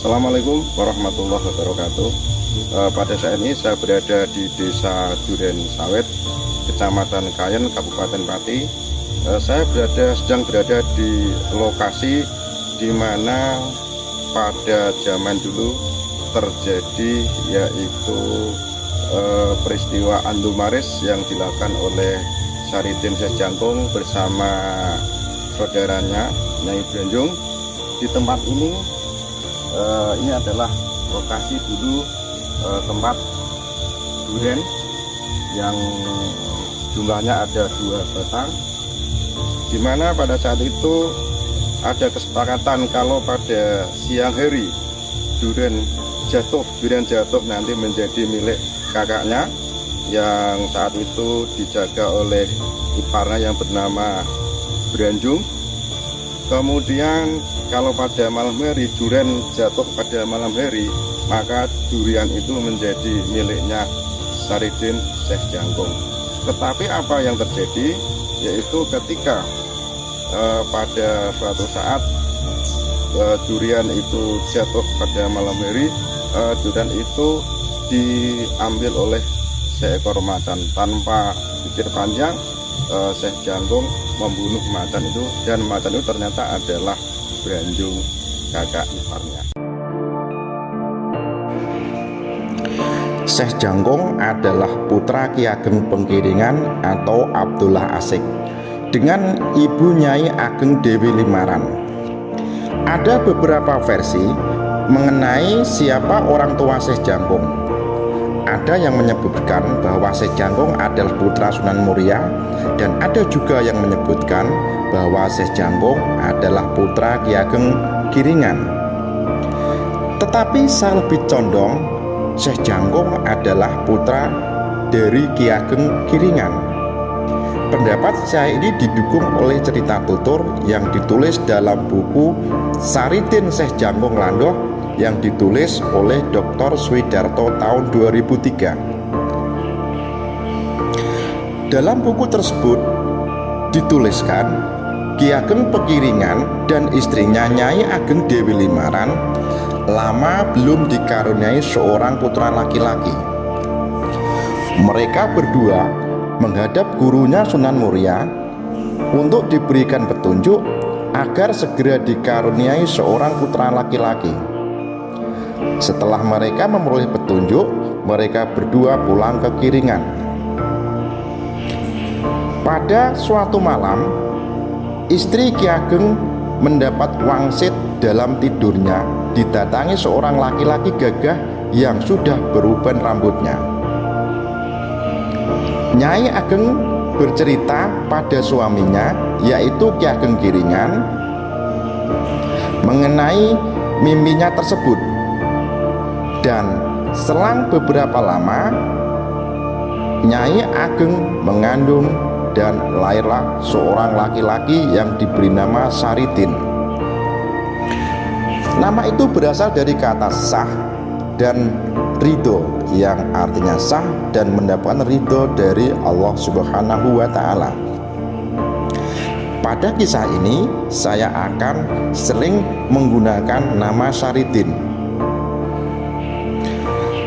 Assalamualaikum warahmatullahi wabarakatuh. Pada saat ini saya berada di Desa Duren Sawit, Kecamatan Kayen, Kabupaten Pati. Saya sedang berada di lokasi di mana pada zaman dulu terjadi yaitu peristiwa Andumaris yang dilakukan oleh Saridin Syekh Jangkung bersama saudaranya Nyai Branjung. Di tempat ini adalah lokasi dulu tempat duren yang jumlahnya ada 2 batang, di mana pada saat itu ada kesepakatan kalau pada siang hari durian jatuh nanti menjadi milik kakaknya yang saat itu dijaga oleh iparnya yang bernama Branjung. Kemudian kalau pada malam hari durian jatuh pada malam hari, maka durian itu menjadi miliknya Saridin Syekh Jangkung. Tetapi apa yang terjadi yaitu ketika pada suatu saat durian itu jatuh pada malam hari, durian itu diambil oleh seekor macan. Tanpa pikir panjang, Syekh Jangkung membunuh macan itu, dan macan itu ternyata adalah Branjung, kakak iparnya. Syekh Jangkung adalah putra Ki Ageng Pengkiringan atau Abdullah Asik dengan ibu Nyai Ageng Dewi Limaran. Ada beberapa versi mengenai siapa orang tua Syekh Jangkung. Ada yang menyebutkan bahwa Syekh Jangkung adalah putra Sunan Muria, dan ada juga yang menyebutkan bahwa Syekh Jangkung adalah putra Ki Ageng Kiringan. Tetapi saya lebih condong Syekh Jangkung adalah putra dari Ki Ageng Kiringan. Pendapat saya ini didukung oleh cerita tutur yang ditulis dalam buku Saridin Syekh Jangkung Landoh yang ditulis oleh Dr. Swidarto tahun 2003. Dalam buku tersebut dituliskan Ki Ageng Pekiringan dan istrinya Nyai Ageng Dewi Limaran lama belum dikaruniai seorang putra laki-laki. Mereka berdua menghadap gurunya Sunan Muria untuk diberikan petunjuk agar segera dikaruniai seorang putra laki-laki. Setelah mereka memperoleh petunjuk, mereka berdua pulang ke Kiringan. Pada suatu malam, istri Ki Ageng mendapat wangsit dalam tidurnya didatangi seorang laki-laki gagah yang sudah beruban rambutnya. Nyai Ageng bercerita pada suaminya, yaitu Ki Ageng Kiringan, mengenai mimpinya tersebut. Dan selang beberapa lama, Nyai Ageng mengandung dan lahirlah seorang laki-laki yang diberi nama Saridin. Nama itu berasal dari kata sah dan ridho, yang artinya sah dan mendapatkan ridho dari Allah Subhanahu wa Ta'ala. Pada kisah ini saya akan sering menggunakan nama Saridin.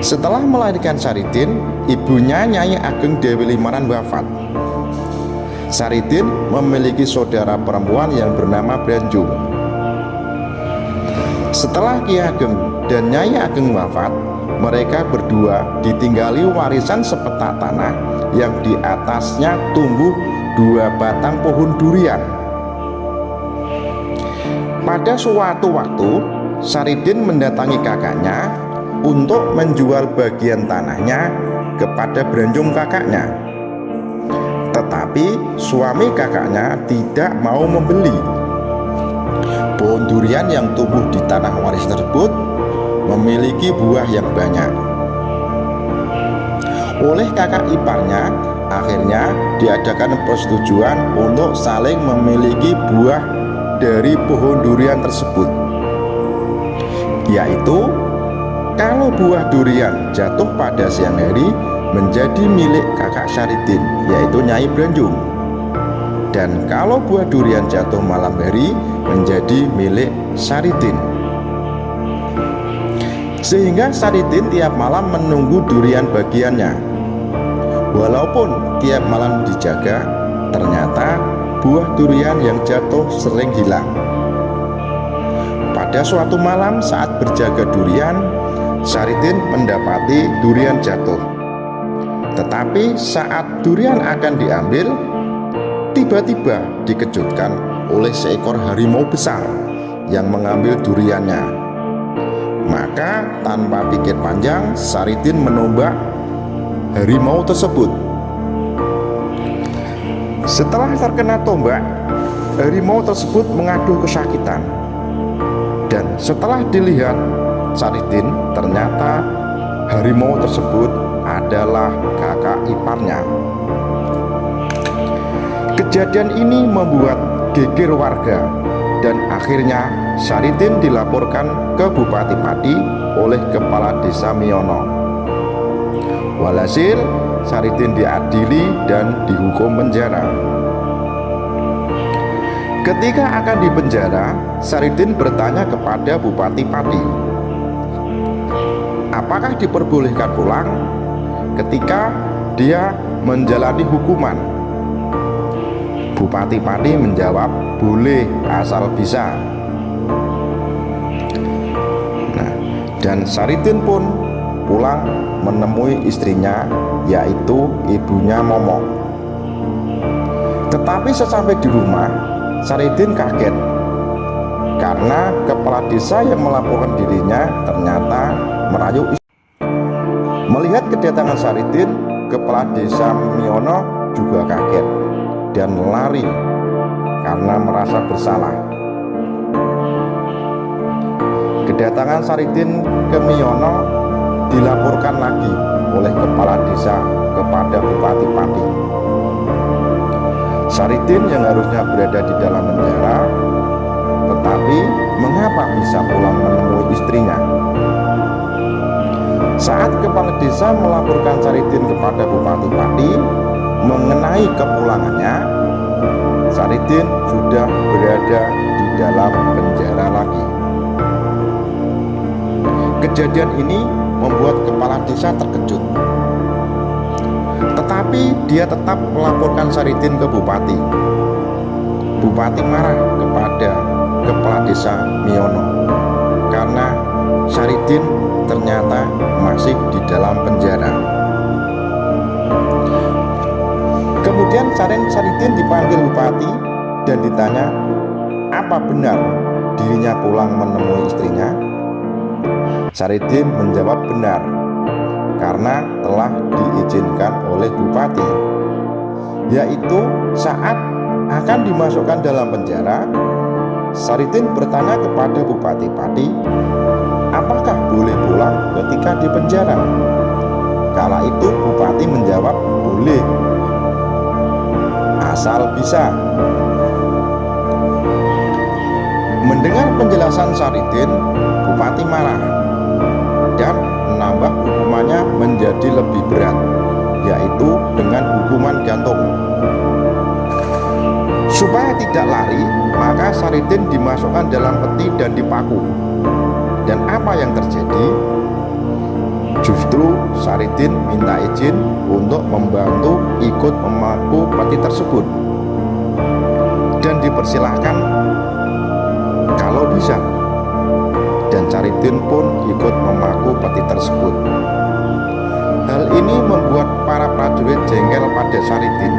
Setelah melahirkan Saridin, ibunya Nyai Ageng Dewi Limaran wafat. Saridin memiliki saudara perempuan yang bernama Branjung. Setelah Ki Ageng dan Nyai Ageng wafat, mereka berdua ditinggali warisan sepetak tanah yang di atasnya tumbuh 2 batang pohon durian. Pada suatu waktu, Saridin mendatangi kakaknya untuk menjual bagian tanahnya kepada Branjung kakaknya. Tetapi suami kakaknya tidak mau membeli. Pohon durian yang tumbuh di tanah waris tersebut memiliki buah yang banyak. Oleh kakak iparnya, akhirnya diadakan persetujuan untuk saling memiliki buah dari pohon durian tersebut, yaitu kalau buah durian jatuh pada siang hari menjadi milik kakak Saridin, yaitu Nyai Branjung. Dan kalau buah durian jatuh malam hari menjadi milik Saridin. Sehingga Saridin tiap malam menunggu durian bagiannya. Walaupun tiap malam dijaga, ternyata buah durian yang jatuh sering hilang. Pada suatu malam saat berjaga durian, Saridin mendapati durian jatuh. Tetapi saat durian akan diambil, tiba-tiba dikejutkan oleh seekor harimau besar yang mengambil duriannya. Maka tanpa pikir panjang, Saridin menombak harimau tersebut. Setelah terkena tombak, harimau tersebut mengaduh kesakitan. Dan setelah dilihat Saridin, ternyata harimau tersebut adalah kakak iparnya. Kejadian ini membuat geger warga, dan akhirnya Saridin dilaporkan ke Bupati Pati oleh Kepala Desa Miono. Walhasil Saridin diadili dan dihukum penjara. Ketika akan dipenjara, Saridin bertanya kepada Bupati Pati, apakah diperbolehkan pulang ketika dia menjalani hukuman? Bupati Pati menjawab, boleh asal bisa. Nah, dan Saridin pun pulang menemui istrinya, yaitu ibunya Momok. Tetapi sesampai di rumah, Saridin kaget karena kepala desa yang melaporkan dirinya ternyata merayu istri. Melihat kedatangan Saridin, kepala desa Miono juga kaget dan lari karena merasa bersalah. Kedatangan Saridin ke Miono dilaporkan lagi oleh kepala desa kepada Bupati Pati. Saridin yang harusnya berada di dalam penjara, tetapi mengapa bisa pulang menemui istrinya? Saat kepala desa melaporkan Saridin kepada Bupati Pati mengenai kepulangannya, Saridin sudah berada di dalam penjara lagi. Kejadian ini membuat kepala desa terkejut. Tetapi dia tetap melaporkan Saridin ke Bupati. Bupati marah kepada kepala desa Miono karena Saridin ternyata masih di dalam penjara. Kemudian Saridin dipanggil Bupati dan ditanya, apa benar dirinya pulang menemui istrinya? Saridin menjawab benar, karena telah diizinkan oleh Bupati, yaitu saat akan dimasukkan dalam penjara. Saridin bertanya kepada Bupati Pati, apakah boleh pulang ketika di penjara? Kala itu Bupati menjawab, boleh asal bisa. Mendengar penjelasan Saridin, Bupati marah dan menambah hukumannya menjadi lebih berat, yaitu dengan hukuman gantung. Supaya tidak lari, maka Saridin dimasukkan dalam peti dan dipaku. Dan apa yang terjadi? Justru Saridin minta izin untuk membantu ikut memaku peti tersebut, dan dipersilahkan kalau bisa. Dan Saridin pun ikut memaku peti tersebut. Hal ini membuat para prajurit jengkel pada Saridin,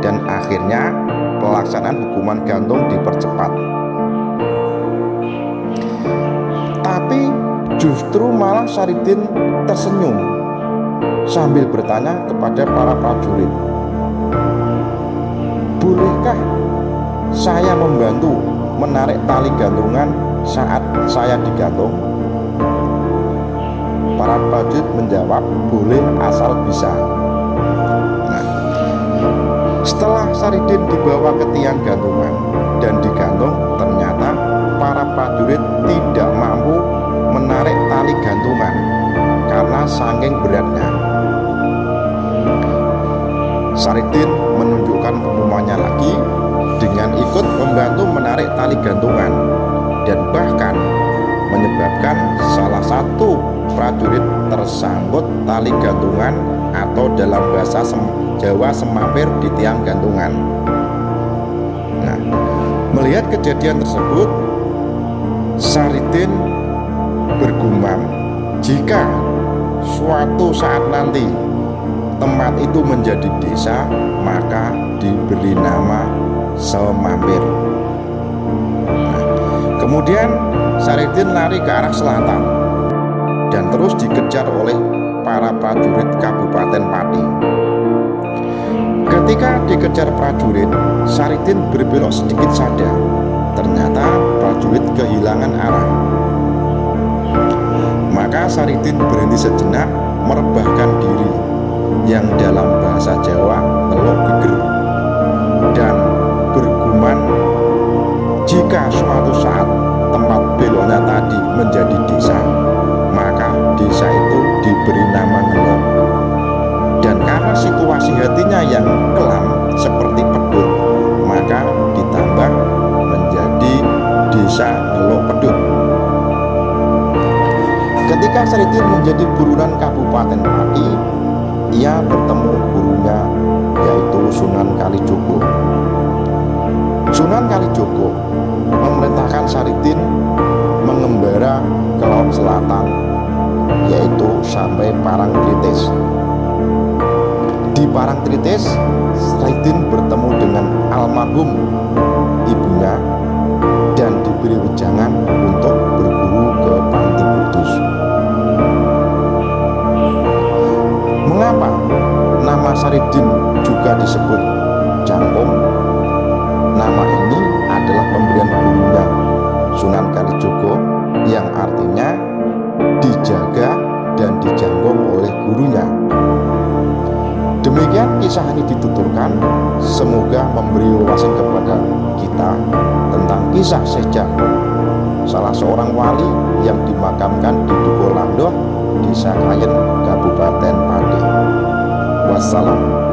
dan akhirnya pelaksanaan hukuman gantung dipercepat. Tapi justru malah Saridin tersenyum sambil bertanya kepada para prajurit, bolehkah saya membantu menarik tali gantungan saat saya digantung? Para prajurit menjawab, boleh asal bisa. Nah, setelah Saridin dibawa ke tiang gantungan dan digantung, ternyata para prajurit tidak mampu menarik tali gantungan karena saking beratnya. Saridin menunjukkan hukumannya lagi dengan ikut membantu menarik tali gantungan, dan bahkan menyebabkan salah satu prajurit tersangkut tali gantungan atau dalam bahasa Jawa semampir di tiang gantungan. Nah, melihat kejadian tersebut, Saridin bergumam, jika suatu saat nanti tempat itu menjadi desa, maka diberi nama Semampir. Nah, kemudian Saridin lari ke arah selatan dan terus dikejar oleh para prajurit Kabupaten Pati. Ketika dikejar prajurit, Saridin berbelok sedikit saja. Ternyata prajurit kehilangan arah. Maka Saridin berhenti sejenak, merebahkan diri, yang dalam bahasa Jawa teluk geger, dan bergumam, jika suatu saat tempat beloknya tadi menjadi desa, maka desa itu diberi nama Ngelok. Dan karena situasi hatinya yang kelam seperti pedut, maka ditambah menjadi desa Ngelok Pedut. Ketika Saridin menjadi burunan Kabupaten Pati, ia bertemu gurunya, yaitu Sunan Kalijogo. Sunan Kalijogo memerintahkan Saridin mengembara ke laut selatan, yaitu sampai Parangtritis. Di Parangtritis, Saridin bertemu dengan almarhum ibunya dan diberi wejangan untuk berguru ke Panti Kudus. Mengapa nama Saridin juga disebut Jangkung? Nama ini adalah pemberian gurunya Sunan Kalijogo, yang artinya dijaga dan dijangkung oleh gurunya. Demikian kisah ini dituturkan, semoga memberi wawasan kepada kita tentang kisah Sejak, salah seorang wali yang dimakamkan di Dukuh Landoh, Desa Kayen, Kabupaten Pati. Wassalam.